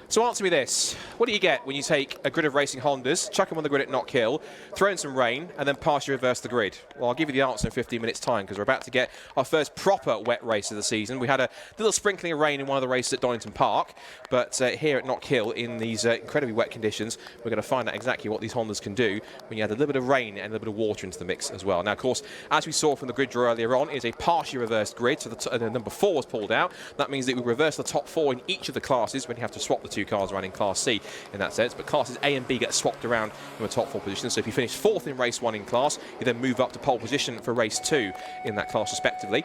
So answer me this. What do you get when you take a grid of racing Hondas, chuck them on the grid at Knockhill, throw in some rain, and then partially reverse the grid? Well, I'll give you the answer in 15 minutes' time, because we're about to get our first proper wet race of the season. We had a little sprinkling of rain in one of the races at Donington Park, but here at Knockhill, in these incredibly wet conditions, we're going to find out exactly what these Hondas can do when you add a little bit of rain and a little bit of water into the mix as well. Now, of course, as we saw from the grid draw earlier on, is a partially reversed grid, so the number 4 was pulled out. That means that we reverse the top 4 in each of the classes when you have to swap the 2 cars around in Class C in that sense, but classes A and B get swapped around in the top 4 positions. So if you finish 4th in race 1 in class, you then move up to pole position for race 2 in that class respectively.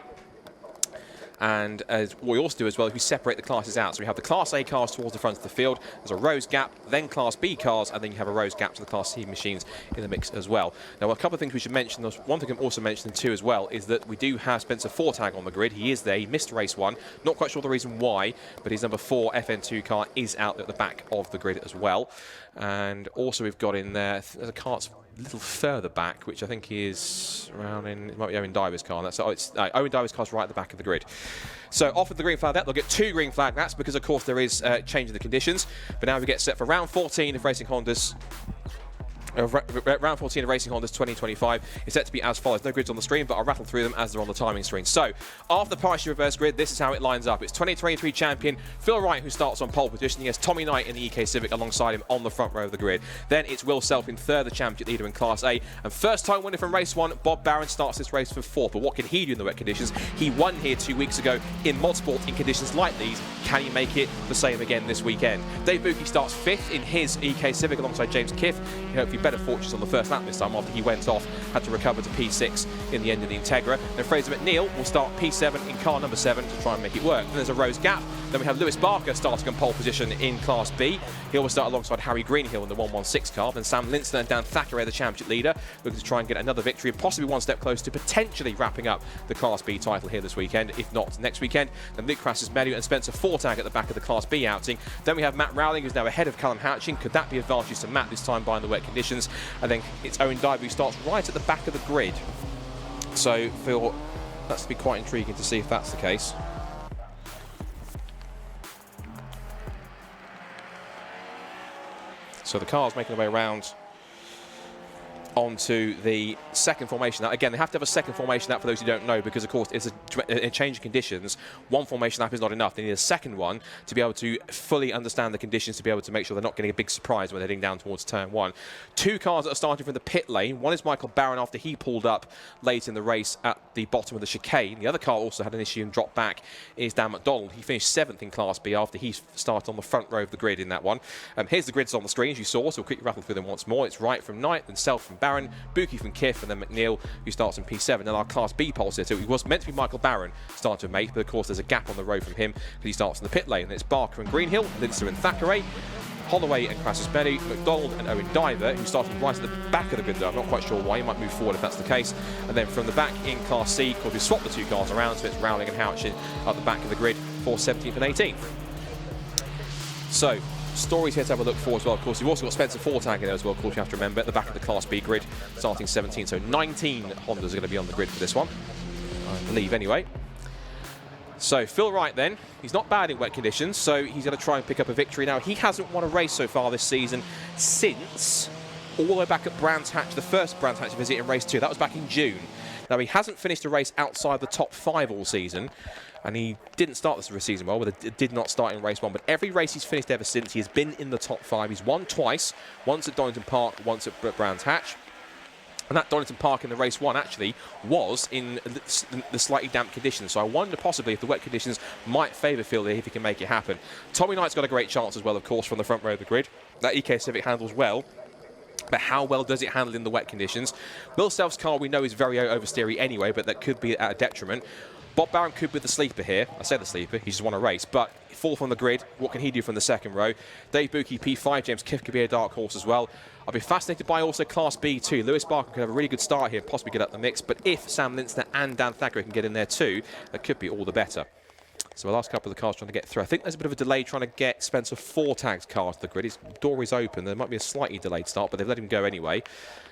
And as what we also do as well is we separate the classes out. So we have the Class A cars towards the front of the field. There's a rows gap, then Class B cars, and then you have a rows gap to the Class C machines in the mix as well. Now, a couple of things we should mention. One thing I'm also mentioning too as well is that we do have Spencer Fortag on the grid. He is there. He missed race 1. Not quite sure the reason why, but his number 4 FN2 car is out at the back of the grid as well. And also we've got in there, there's a car a little further back, which I think is around in, it might be Owen Diver's car. That's Owen Diver's car's right at the back of the grid. So off with the green flag, they'll get 2 green flag. That's because, of course, there is change in the conditions. But now we get set for round 14 of Racing Hondas. Round 14 of Racing Hondas 2025 is set to be as follows. No grids on the screen, but I'll rattle through them as they're on the timing screen. So, after the partially reverse grid, this is how it lines up. It's 2023 champion Phil Wright who starts on pole position. He has Tommy Knight in the EK Civic alongside him on the front row of the grid. Then it's Will Self in 3rd, the championship leader in Class A. And first time winner from race 1, Bob Barron starts this race for 4th. But what can he do in the wet conditions? He won here 2 weeks ago in Modsport in conditions like these. Can he make it the same again this weekend? Dave Buki starts 5th in his EK Civic alongside James Kiff. He hopefully better fortunes on the first lap this time after he went off, had to recover to P6 in the end of the Integra. Then Fraser McNeil will start P7 in car number 7 to try and make it work. Then there's a rows gap. Then we have Lewis Barker starting on pole position in Class B. He'll start alongside Harry Greenhill in the 116 car. Then Sam Linson and Dan Thackeray, the championship leader, looking to try and get another victory and possibly one step close to potentially wrapping up the Class B title here this weekend, if not next weekend. Then Luke Crassus-Medu and Spencer Fortag at the back of the Class B outing. Then we have Matt Rowling, who's now ahead of Callum Hatching. Could that be advantage to Matt this time by the wet conditions? And then it's Owen Diver who starts right at the back of the grid. So, Phil, that's to be quite intriguing to see if that's the case. So the car's making their way around onto the second formation. Now, again, they have to have a second formation lap for those who don't know, because, of course, it's a change of conditions. One formation lap is not enough. They need a second one to be able to fully understand the conditions, to be able to make sure they're not getting a big surprise when they're heading down towards turn 1. 2 cars that are starting from the pit lane. One is Michael Barron after he pulled up late in the race at the bottom of the chicane. The other car also had an issue and dropped back is Dan McDonald. He finished 7th in Class B after he started on the front row of the grid in that one. Here's the grids on the screen, as you saw, so we'll quickly rattle through them once more. It's Wright from Knight, then Self from Barron, Buki from Kiff, and then McNeil, who starts in P7. And our Class B pole sitter, it was meant to be Michael Barron starting to make, but of course there's a gap on the road from him because he starts in the pit lane. And it's Barker and Greenhill, Linster and Thackeray, Holloway and Crassus-Medu, McDonald and Owen Diver, who started right at the back of the grid though. I'm not quite sure why. He might move forward if that's the case. And then from the back in Class C, of course, we swap the 2 cars around, so it's Rowling and Houchin at the back of the grid for 17th and 18th. So, stories here to have a look for as well. Of course, you've also got Spencer Fortag in there as well. Of course, you have to remember at the back of the Class B grid, starting 17. So 19 Hondas are going to be on the grid for this one, I believe, anyway. So Phil Wright then, he's not bad in wet conditions, so he's going to try and pick up a victory. Now, he hasn't won a race so far this season since all the way back at Brands Hatch, the first Brands Hatch visit in race 2. That was back in June. Now, he hasn't finished a race outside the top 5 all season, and he didn't start this season well, but it did not start in race 1. But every race he's finished ever since, he has been in the top 5. He's won twice, once at Donington Park, once at Brands Hatch. And that Donington Park in the race 1 actually was in the slightly damp conditions. So I wonder possibly if the wet conditions might favour Phil if he can make it happen. Tommy Knight's got a great chance as well, of course, from the front row of the grid. That EK Civic handles well. But how well does it handle in the wet conditions? Will Self's car we know is very oversteery anyway, but that could be at a detriment. Bob Barron could be the sleeper here. I say the sleeper, he just won a race, but fall from the grid. What can he do from the second row? Dave Buki, P5, James Kiff could be a dark horse as well. I'll be fascinated by also Class B too. Lewis Barker could have a really good start here, possibly get up the mix, but if Sam Linster and Dan Thackeray can get in there too, that could be all the better. So the last couple of the cars trying to get through. I think there's a bit of a delay trying to get Spencer Fortag's car to the grid. His door is open. There might be a slightly delayed start, but they've let him go anyway.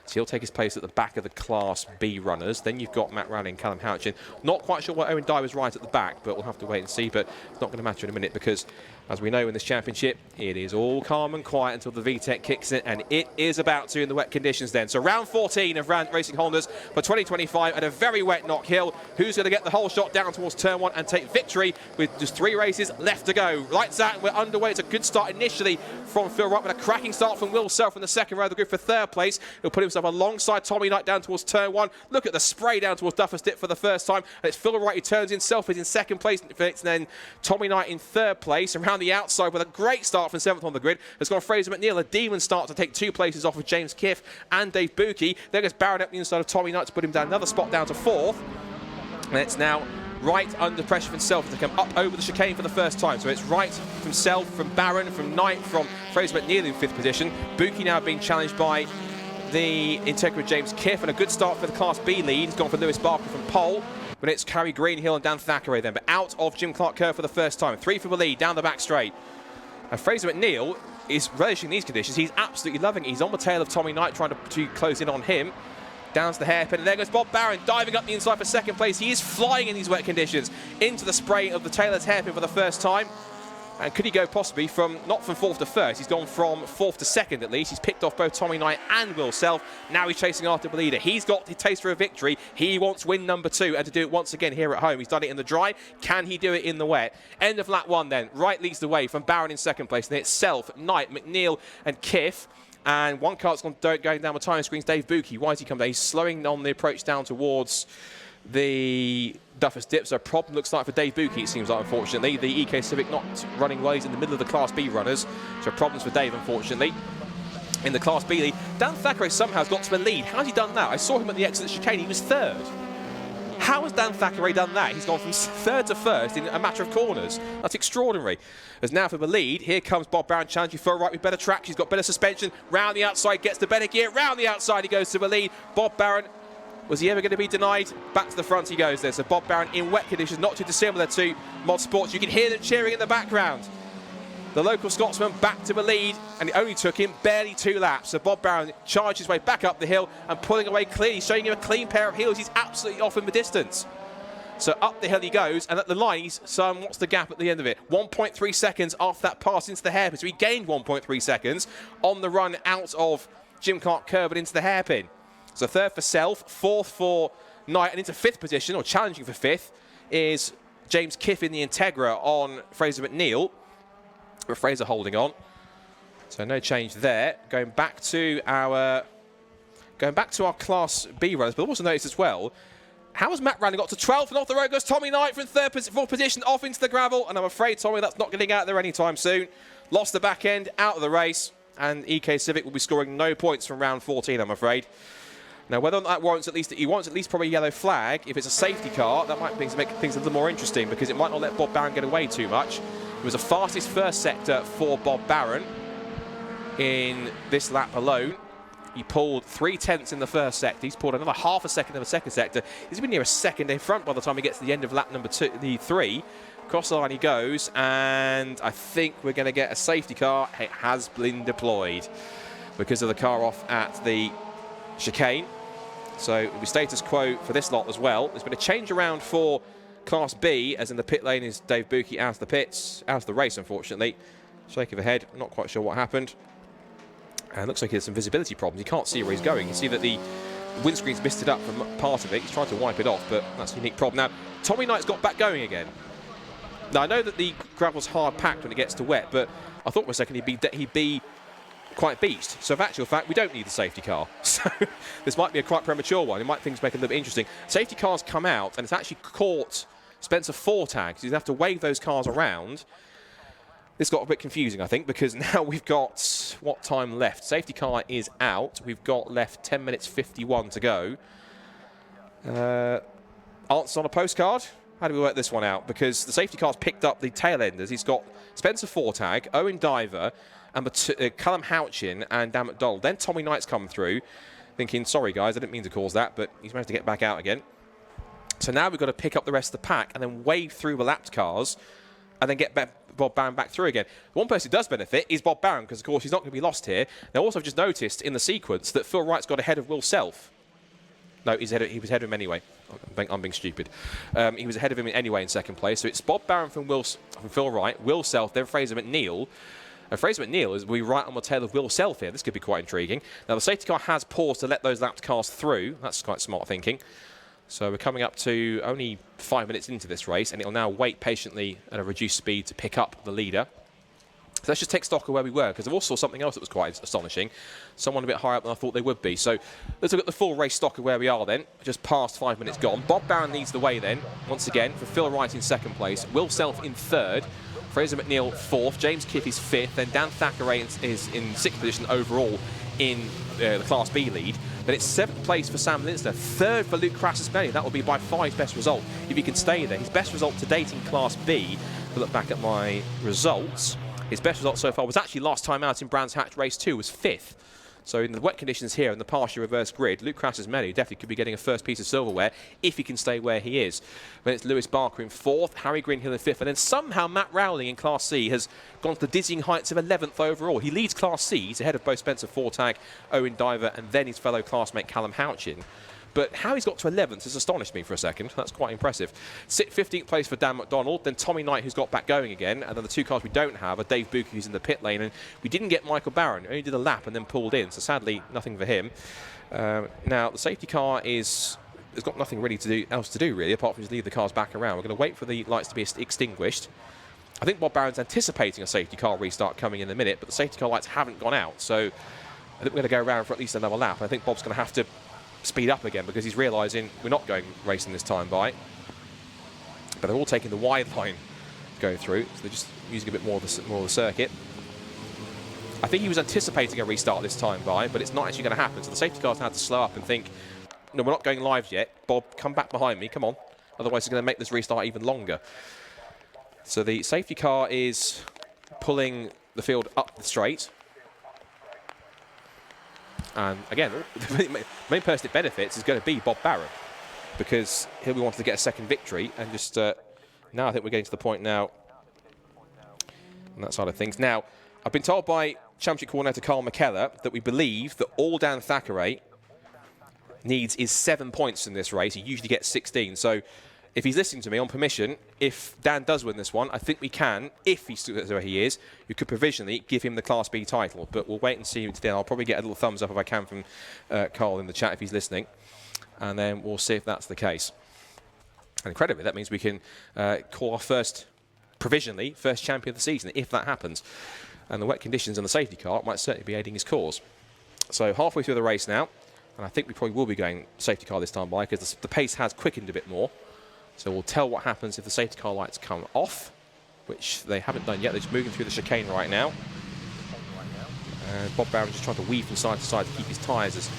So he'll take his place at the back of the Class B runners. Then you've got Matt Rowley and Callum Houchin. Not quite sure why Owen Dye was right at the back, but we'll have to wait and see. But it's not going to matter in a minute because, as we know in this championship, it is all calm and quiet until the VTEC kicks in, and it is about to in the wet conditions then. So round 14 of Relive Racing Hondas for 2025 at a very wet Knockhill. Who's going to get the whole shot down towards turn 1 and take victory with just 3 races left to go? Lights out, and we're underway. It's a good start initially from Phil Wright, with a cracking start from Will Self in the second row of the grid for 3rd place. He'll put himself alongside Tommy Knight down towards turn 1. Look at the spray down towards Duffer's Dip for the first time. And it's Phil Wright who turns in. Self is in 2nd place, and then Tommy Knight in 3rd place. Around the outside with a great start from 7th on the grid has gone Fraser McNeil, a demon start to take 2 places off of James Kiff and Dave Buki. There goes Barron up the inside of Tommy Knight to put him down another spot down to 4th. And it's now Wright under pressure from Self to come up over the chicane for the first time. So it's Wright from Self, from Barron, from Knight, from Fraser McNeil in 5th position. Buki now being challenged by the Integra James Kiff, and a good start for the Class B lead. He's gone for Lewis Barker from pole. But it's Carrie Greenhill and Dan Thackeray then. But out of Jim Clark Kerr for the first time. 3 for the lead down the back straight. And Fraser McNeil is relishing these conditions. He's absolutely loving it. He's on the tail of Tommy Knight, trying to close in on him. Down to the hairpin, and there goes Bob Barron diving up the inside for 2nd place. He is flying in these wet conditions into the spray of the Taylor's hairpin for the first time. And could he go possibly from, not from 4th to 1st, he's gone from 4th to 2nd at least. He's picked off both Tommy Knight and Will Self. Now he's chasing after the leader. He's got the taste for a victory. He wants win number 2 and to do it once again here at home. He's done it in the dry. Can he do it in the wet? End of lap 1 then. Wright leads the way from Barron in 2nd place. Then it's Self, Knight, McNeil and Kiff. And one car's going down the tyre screens, Dave Buki. Why has he come down? He's slowing on the approach down towards the Duffer's Dip. So a problem looks like for Dave Buki, it seems like, unfortunately. The EK Civic not running well. He's in the middle of the Class B runners. So problems for Dave, unfortunately. In the Class B lead, Dan Thackeray somehow has got to the lead. How's he done that? I saw him at the exit chicane. He was 3rd. How has Dan Thackeray done that? He's gone from 3rd to 1st in a matter of corners. That's extraordinary. As now for the lead, here comes Bob Barron challenging Phil Wright with better traction. He's got better suspension. Round the outside, gets the better gear. Round the outside, he goes to the lead. Bob Barron, was he ever going to be denied? Back to the front he goes there. So Bob Barron in wet conditions, not too dissimilar to Mod Sports. You can hear them cheering in the background. The local Scotsman back to the lead, and it only took him barely 2 laps. So Bob Barron charged his way back up the hill and pulling away cleanly, showing him a clean pair of heels. He's absolutely off in the distance. So up the hill he goes, and at the line, what's the gap at the end of it? 1.3 seconds after that pass into the hairpin. So he gained 1.3 seconds on the run out of Jim Clark Kerr, but into the hairpin. So 3rd for Self, 4th for Knight, and into 5th position, or challenging for 5th, is James Kiff in the Integra on Fraser McNeil. But Fraser holding on. So no change there. Going back to our Class B runners, but also noticed as well, how has Matt Rowley got to 12th, and off the road goes Tommy Knight from 4th position off into the gravel, and I'm afraid, Tommy, that's not getting out there anytime soon. Lost the back end, out of the race, and EK Civic will be scoring no points from round 14, I'm afraid. Now, whether or not that warrants he wants at least probably a yellow flag. If it's a safety car, that might make things a little more interesting, because it might not let Bob Barron get away too much. It was the fastest first sector for Bob Barron in this lap alone. He pulled 3/10 in the first sector. He's pulled another half a second in the second sector. He's been near a second in front by the time he gets to the end of lap number 3. Cross the line he goes, and I think we're going to get a safety car. It has been deployed because of the car off at the chicane. So it'll be status quo for this lot as well. There's been a change around for Class B, as in the pit lane is Dave Buki out of the pits, out of the race, unfortunately. Shake of the head, not quite sure what happened. And it looks like he has some visibility problems. You can't see where he's going. You can see that the windscreen's misted up from part of it. He's trying to wipe it off, but that's a unique problem. Now, Tommy Knight's got back going again. Now, I know that the gravel's hard packed when it gets to wet, but I thought for a second he'd be quite beached. So, in actual fact, we don't need the safety car. So, this might be a quite premature one. It might things make it a little bit interesting. Safety cars come out, and it's actually caught Spencer Fortag. So, you have to wave those cars around. This got a bit confusing, I think, because now we've got what time left? Safety car is out. We've got left 10 minutes 51 to go. Answers on a postcard. How do we work this one out? Because the safety car's picked up the tail enders. He's got Spencer Fortag, Owen Diver, and Callum Houchin and Dan McDonald. Then Tommy Knight's come through, thinking, sorry guys, I didn't mean to cause that, but he's managed to get back out again. So now we've got to pick up the rest of the pack and then wave through the lapped cars and then get Bob Barron back through again. One person who does benefit is Bob Barron, because, of course, he's not going to be lost here. Now, also, I've just noticed in the sequence that Phil Wright's got ahead of Will Self. No, he was ahead of him anyway. I'm being stupid. He was ahead of him anyway in second place. So it's Bob Barron from Phil Wright, Will Self, then Fraser McNeil. And Fraser McNeil is we right on the tail of Will Self here. This could be quite intriguing. Now, the safety car has paused to let those lapped cars through. That's quite smart thinking. So we're coming up to only 5 minutes into this race, and it'll now wait patiently at a reduced speed to pick up the leader. So let's just take stock of where we were, because I also saw something else that was quite astonishing. Someone a bit higher up than I thought they would be. So let's look at the full race stock of where we are then. Just past 5 minutes gone. Bob Barron leads the way then, once again, for Phil Wright in second place. Will Self in third. Fraser McNeil fourth. James Kiff is fifth. Then Dan Thackeray is in sixth position overall in the Class B lead. Then it's seventh place for Sam Linster. Third for Luke Crassus-Benny. That will be by far his best result if he can stay there. His best result to date in Class B, if I look back at my results, his best result so far was actually last time out in Brands Hatch Race 2, was fifth. So in the wet conditions here in the partial reverse grid, Luke Crassus-Benny definitely could be getting a first piece of silverware if he can stay where he is. Then it's Lewis Barker in fourth, Harry Greenhill in fifth, and then somehow Matt Rowling in Class C has gone to the dizzying heights of 11th overall. He leads Class C, he's ahead of both Spencer Fortag, Owen Diver, and then his fellow classmate Callum Houchin. But how he's got to 11th has astonished me for a second. That's quite impressive. 15th place for Dan McDonald, then Tommy Knight, who's got back going again, and then the two cars we don't have are Dave Bucke, who's in the pit lane, and we didn't get Michael Barron, only did a lap and then pulled in, so sadly nothing for him. Now the safety car has got nothing really else to do really, apart from just leave the cars back around. We're going to wait for the lights to be extinguished. I think Bob Barron's anticipating a safety car restart coming in a minute, but the safety car lights haven't gone out, so I think we're going to go around for at least another lap. I think Bob's going to have to speed up again because he's realising we're not going racing this time by. But they're all taking the wide line to go through, so they're just using a bit more of the circuit. I think he was anticipating a restart this time by, but it's not actually going to happen. So the safety cars had to slow up and think, no, we're not going live yet. Bob, come back behind me, come on. Otherwise, it's going to make this restart even longer. So the safety car is pulling the field up the straight. And again, the main person it benefits is going to be Bob Barron, because he'll be wanting to get a second victory. And just now I think we're getting to the point now on that side of things. Now, I've been told by Championship Coordinator Carl McKellar that we believe that all Dan Thackeray needs is 7 points in this race. He usually gets 16. So if he's listening to me on permission, if Dan does win this one, I think we can, if he's where he is, you could provisionally give him the Class B title. But we'll wait and see then. I'll probably get a little thumbs up if I can from Carl in the chat if he's listening. And then we'll see if that's the case. And incredibly, that means we can call our provisionally, first champion of the season, if that happens. And the wet conditions on the safety car might certainly be aiding his cause. So halfway through the race now, and I think we probably will be going safety car this time by, because the pace has quickened a bit more. So we'll tell what happens if the safety car lights come off, which they haven't done yet. They're just moving through the chicane right now. And Bob Barron just trying to weave from side to side to keep his tyres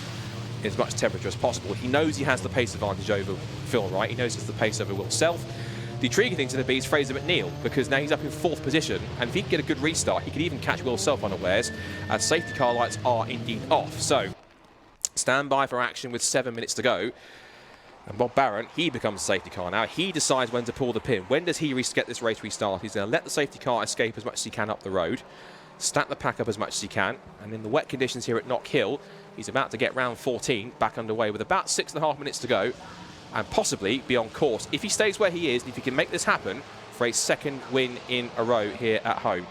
as much temperature as possible. He knows he has the pace advantage over Phil Wright. He knows he has the pace over Will Self. The intriguing thing to be is Fraser McNeil, because now he's up in fourth position, and if he can get a good restart, he could even catch Will Self unawares, as safety car lights are indeed off. So, stand by for action with 7 minutes to go. And Bob Barron, he becomes the safety car now. He decides when to pull the pin. When does he get this race restarted? He's going to let the safety car escape as much as he can up the road, stack the pack up as much as he can, and in the wet conditions here at Knockhill, he's about to get round 14 back underway with about 6.5 minutes to go, and possibly be on course, if he stays where he is, and if he can make this happen, for a second win in a row here at home.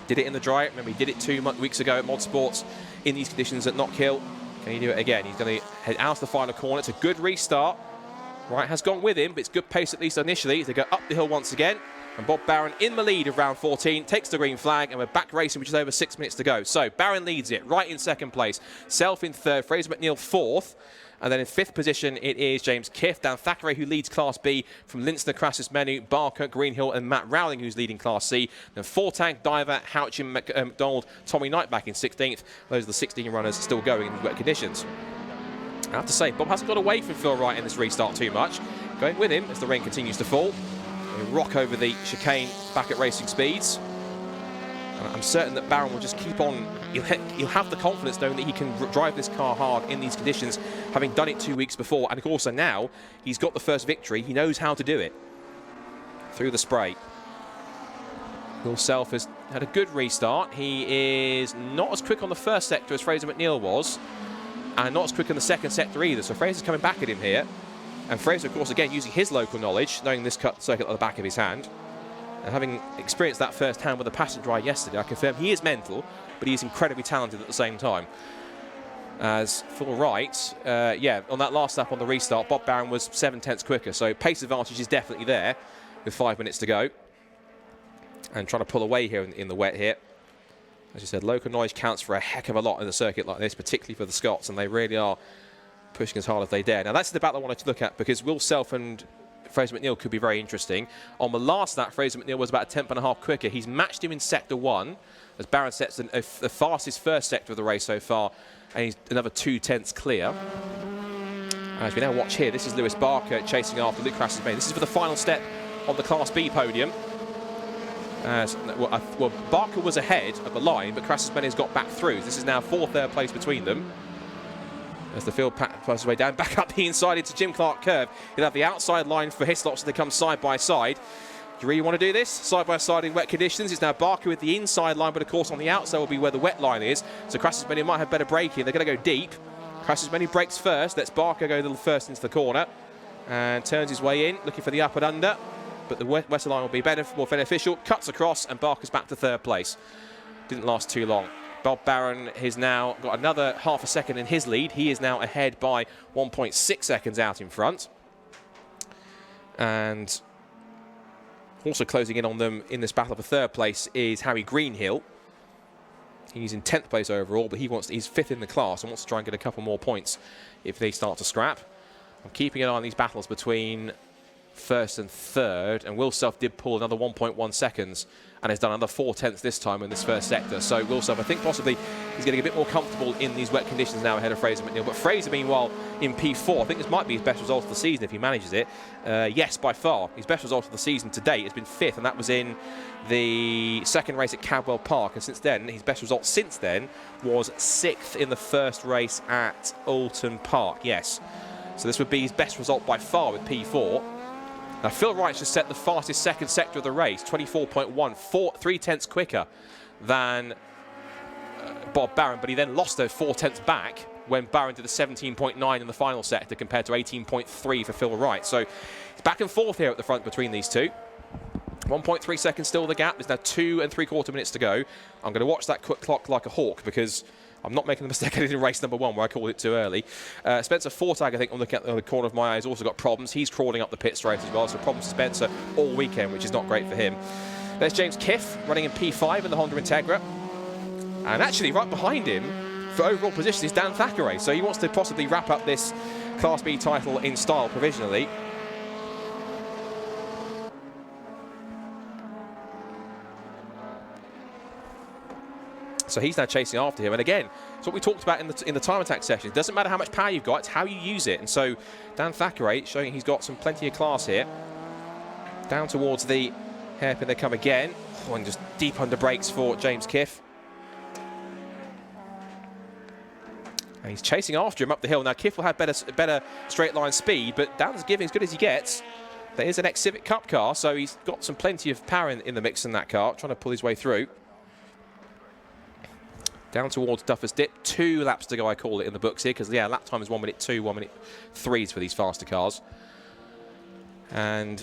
Did it in the dry. Remember, he did it 2 weeks ago at Mod Sports in these conditions at Knockhill. Can he do it again? He's going to head out to the final corner. It's a good restart. Wright has gone with him, but it's good pace at least initially. They go up the hill once again. And Bob Barron in the lead of round 14, takes the green flag, and we're back racing, which is over 6 minutes to go. So Barron leads it, Wright in second place, Self in third, Fraser McNeil fourth. And then in fifth position, it is James Kiff, Dan Thackeray, who leads Class B, from Linster, Crassus-Benny, Barker, Greenhill, and Matt Rowling, who's leading Class C. Then Fortang, Diver, Houchin, McDonald, Tommy Knight back in 16th. Those are the 16 runners still going in the wet conditions. I have to say, Bob hasn't got away from Phil Wright in this restart too much. Going with him as the rain continues to fall. They rock over the chicane back at racing speeds. And I'm certain that Barron will just keep on. He'll have the confidence knowing that he can drive this car hard in these conditions, having done it 2 weeks before. And also now, he's got the first victory. He knows how to do it. Through the spray. Will Self has had a good restart. He is not as quick on the first sector as Fraser McNeil was, and not as quick on the second sector either. So Fraser's coming back at him here. And Fraser, of course, again, using his local knowledge, knowing this cut circuit at the back of his hand, and having experienced that firsthand with the passenger ride yesterday, I confirm he is mental, but he is incredibly talented at the same time. As Phil Wright, yeah, on that last lap on the restart, Bob Barron was 7/10 quicker. So pace advantage is definitely there with 5 minutes to go. And trying to pull away here in the wet here. As you said, local knowledge counts for a heck of a lot in a circuit like this, particularly for the Scots, and they really are pushing as hard as they dare. Now, that's the battle I wanted to look at, because Will Self and Fraser McNeil could be very interesting. On the last lap, Fraser McNeil was about a 10th.5 quicker. He's matched him in sector 1, as Barron sets the fastest first sector of the race so far, and he's another 2/10 clear. As we now watch here, this is Lewis Barker chasing after Luke Crassus-Main. This is for the final step on the Class B podium. Well, Barker was ahead of the line, but Crassus-Main has got back through. This is now 4th, 3rd place between them. As the field passes his way down, back up the inside into Jim Clark curve. He'll have the outside line for Hislop, so they come side by side. Do you really want to do this? Side by side in wet conditions. It's now Barker with the inside line, but of course on the outside will be where the wet line is. So Crassus-Main might have better braking. They're going to go deep. Crassus-Main brakes first. Lets Barker go a little first into the corner. And turns his way in, looking for the up and under. But the wetter line will be more beneficial. Cuts across, and Barker's back to 3rd place. Didn't last too long. Bob Barron has now got another half a second in his lead. He is now ahead by 1.6 seconds out in front. And also closing in on them in this battle for 3rd place is Harry Greenhill. He's in 10th place overall, but he's 5th in the class and wants to try and get a couple more points if they start to scrap. I'm keeping an eye on these battles between 1st and 3rd, and Will Self did pull another 1.1 seconds and has done another 4/10 this time in this first sector. So Will Self, I think possibly he's getting a bit more comfortable in these wet conditions now ahead of Fraser McNeil. But Fraser, meanwhile, in P4, I think this might be his best result of the season if he manages it. Yes, by far. His best result of the season to date has been 5th, and that was in the second race at Cadwell Park. And since then, his best result since then was 6th in the first race at Alton Park. Yes. So this would be his best result by far with P4. Now, Phil Wright just set the fastest second sector of the race, 24.1, 3/10 quicker than Bob Barron, but he then lost those 4/10 back when Barron did a 17.9 in the final sector compared to 18.3 for Phil Wright. So it's back and forth here at the front between these two. 1.3 seconds still the gap. There's now 2 3/4 minutes to go. I'm going to watch that quick clock like a hawk, because I'm not making the mistake I did in race number 1 where I called it too early. Spencer Fortag, I think, on the corner of my eye, has also got problems. He's crawling up the pit straight as well, so problems for Spencer all weekend, which is not great for him. There's James Kiff running in P5 in the Honda Integra. And actually, right behind him for overall position is Dan Thackeray. So he wants to possibly wrap up this Class B title in style provisionally. So he's now chasing after him, and again, it's what we talked about in the time attack session. It doesn't matter how much power you've got; it's how you use it. And so Dan Thackeray showing he's got plenty of class here. Down towards the hairpin they come again, and just deep under brakes for James Kiff. And he's chasing after him up the hill. Now Kiff will have better straight line speed, but Dan's giving as good as he gets. There is an ex-Civic Cup car, so he's got plenty of power in the mix in that car, trying to pull his way through. Down towards Duffers Dip, 2 laps to go, I call it in the books here, because yeah, lap time is 1:02, 1:03 for these faster cars. And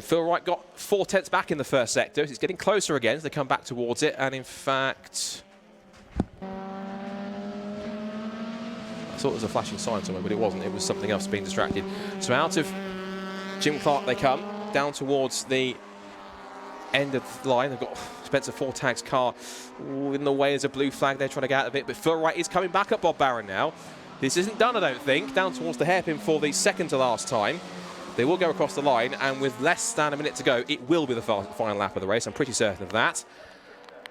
Phil Wright got 4/10 back in the first sector. It's getting closer again as they come back towards it, and in fact, I thought there was a flashing sign somewhere, but it wasn't. It was something else being distracted. So out of Jim Clark they come, down towards the end of the line. They've got Spencer Fortag's car in the way as a blue flag. They're trying to get out of it, but Phil Wright is coming back at Bob Barron now. This isn't done, I don't think. Down towards the hairpin for the second to last time. They will go across the line, and with less than a minute to go, it will be the final lap of the race. I'm pretty certain of that.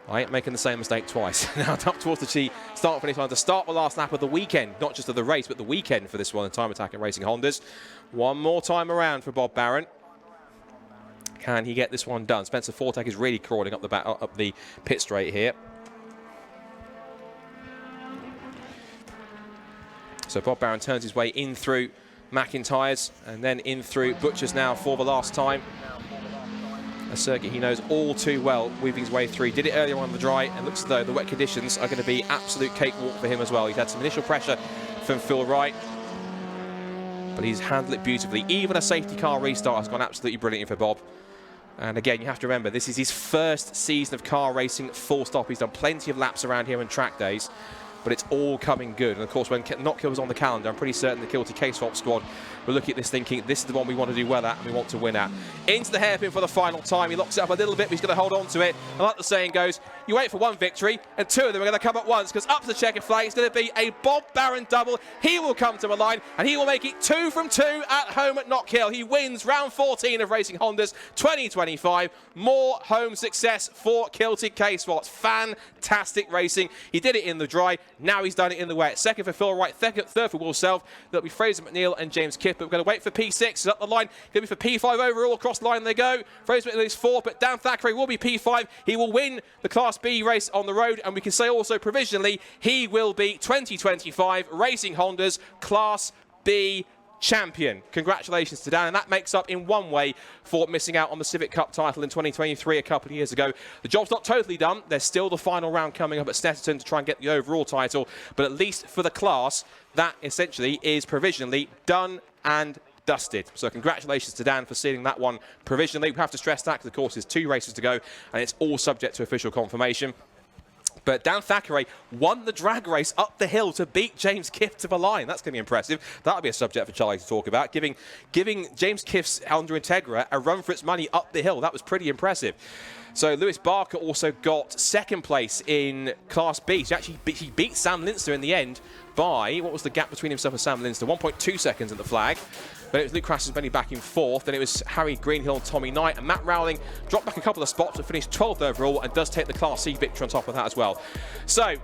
I ain't making the same mistake twice. Now up towards the start finish line to start the last lap of the weekend, not just of the race, but the weekend for this one in Time Attack and Racing Hondas. One more time around for Bob Barron. Can he get this one done? Spencer Fortag is really crawling up the pit straight here. So Bob Barron turns his way in through McIntyre's and then in through Butcher's now for the last time. A circuit he knows all too well, weaving his way through. Did it earlier on the dry, and looks as though the wet conditions are going to be absolute cakewalk for him as well. He's had some initial pressure from Phil Wright, but he's handled it beautifully. Even a safety car restart has gone absolutely brilliant for Bob. And again, you have to remember, this is his first season of car racing, full stop. He's done plenty of laps around here on track days, but it's all coming good. And of course, when Knockhill was on the calendar, I'm pretty certain the Kilty K-Swap squad will look at this thinking, this is the one we want to do well at and we want to win at. Into the hairpin for the final time. He locks it up a little bit, but he's going to hold on to it. And like the saying goes, you wait for one victory, and two of them are going to come at once, because up to the checkered flag, it's going to be a Bob Barron double. He will come to a line, and he will make it 2 from 2 at home at Knockhill. He wins round 14 of Racing Hondas 2025. More home success for Kilty K-Swaps. Fantastic racing. He did it in the dry. Now he's done it in the wet. Second for Phil Wright, third for Will Self. That'll be Fraser McNeil and James Kipp. But we're going to wait for P6. He's up the line. Going to be for P5 overall. Across the line they go. Fraser McNeil is 4, but Dan Thackeray will be P5. He will win the Class B race on the road. And we can say also provisionally, he will be 2025 Racing Hondas Class B champion. Congratulations to Dan, and that makes up in one way for missing out on the Civic Cup title in 2023 a couple of years ago. The job's not totally done. There's still the final round coming up at Snetterton to try and get the overall title, but at least for the class, that essentially is provisionally done and dusted. So congratulations to Dan for sealing that one provisionally. We have to stress that because of course there's 2 races to go and it's all subject to official confirmation. But Dan Thackeray won the drag race up the hill to beat James Kiff to the line. That's going to be impressive. That'll be a subject for Charlie to talk about. Giving James Kiff's Honda Integra a run for its money up the hill. That was pretty impressive. So Lewis Barker also got 2nd place in Class B. So actually he beat Sam Linster in the end by, what was the gap between himself and Sam Linster? 1.2 seconds at the flag. Then it was Luke Crassusbenny back in 4th. Then it was Harry Greenhill and Tommy Knight. And Matt Rowling dropped back a couple of spots but finished 12th overall and does take the Class C victory on top of that as well. So,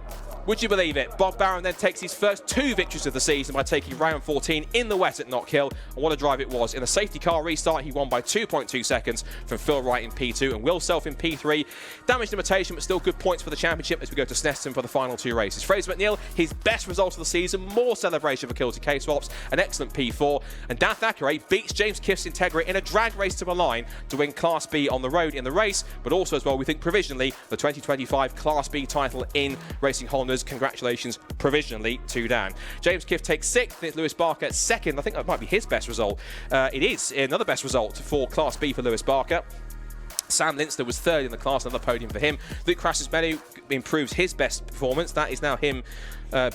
would you believe it? Bob Barron then takes his first 2 victories of the season by taking round 14 in the wet at Knockhill. And what a drive it was. In a safety car restart, he won by 2.2 seconds from Phil Wright in P2 and Will Self in P3. Damage limitation, but still good points for the championship as we go to Snetterton for the final 2 races. Fraser McNeil, his best result of the season, more celebration for Kilty K-Swaps, an excellent P4. And Dan Thackeray beats James Kiff's Integra in a drag race to the line to win Class B on the road in the race, but also as well, we think provisionally, the 2025 Class B title in Racing Hondas. Congratulations provisionally to Dan. James Kiff takes 6th. It's Lewis Barker 2nd. I think that might be his best result. It is another best result for Class B for Lewis Barker. Sam Linster was 3rd in the class, another podium for him. Luke Crassusbenny improves his best performance. That is now him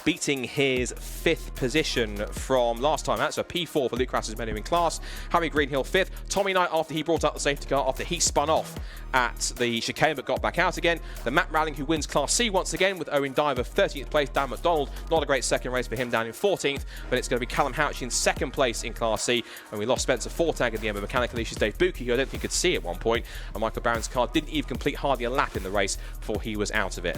beating his 5th position from last time. That's a P4 for Luke Crassusbenny in class. Harry Greenhill 5th. Tommy Knight, after he brought out the safety car, after he spun off at the chicane but got back out again. The Matt Rowling, who wins Class C once again with Owen Diver 13th place. Dan McDonald, not a great second race for him, down in 14th, but it's going to be Callum Houch in 2nd place in Class C. And we lost Spencer Fortag at the end of mechanical issues. Dave Buki, who I don't think could see at one point, and Michael Barron's car didn't even complete hardly a lap in the race before he was out of it.